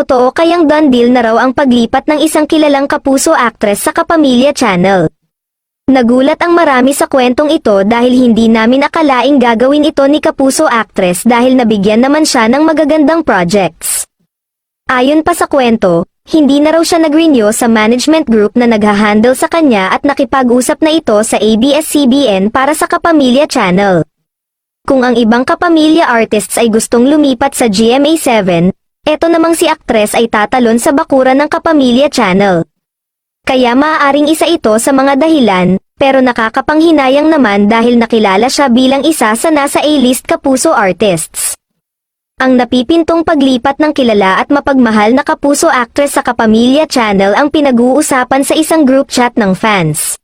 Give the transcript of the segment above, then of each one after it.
Totoo kayang done deal na raw ang paglipat ng isang kilalang kapuso actress sa Kapamilya Channel? Nagulat ang marami sa kwentong ito dahil hindi namin akalaing gagawin ito ni kapuso actress dahil nabigyan naman siya ng magagandang projects. Ayon pa sa kwento, hindi na raw siya nag-renew sa management group na naghahandle sa kanya at nakipag-usap na ito sa ABS-CBN para sa Kapamilya Channel. Kung ang ibang Kapamilya artists ay gustong lumipat sa GMA7, eto namang si aktres ay tatalon sa bakuran ng Kapamilya Channel. Kaya maaaring isa ito sa mga dahilan, pero nakakapanghinayang naman dahil nakilala siya bilang isa sa nasa A-list kapuso artists. Ang napipintong paglipat ng kilala at mapagmahal na kapuso actress sa Kapamilya Channel ang pinag-uusapan sa isang group chat ng fans.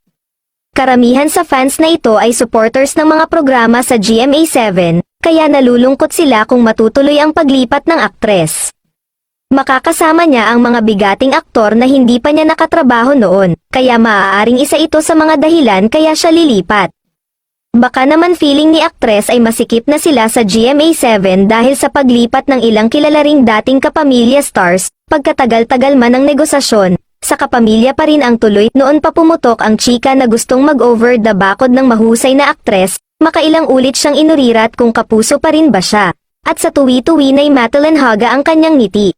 Karamihan sa fans na ito ay supporters ng mga programa sa GMA7, kaya nalulungkot sila kung matutuloy ang paglipat ng aktres. Makakasama niya ang mga bigating aktor na hindi pa niya nakatrabaho noon, kaya maaaring isa ito sa mga dahilan kaya siya lilipat. Baka naman feeling ni aktres ay masikip na sila sa GMA7 dahil sa paglipat ng ilang kilala ring dating Kapamilya stars, pagkatagal-tagal man ang negosasyon, sa Kapamilya pa rin ang tuloy. Noon pa pumutok ang chika na gustong mag-over the bakod ng mahusay na aktres, makailang ulit siyang inurirat kung kapuso pa rin ba siya, at sa tuwi-tuwi na'y matalanhaga ang kanyang ngiti.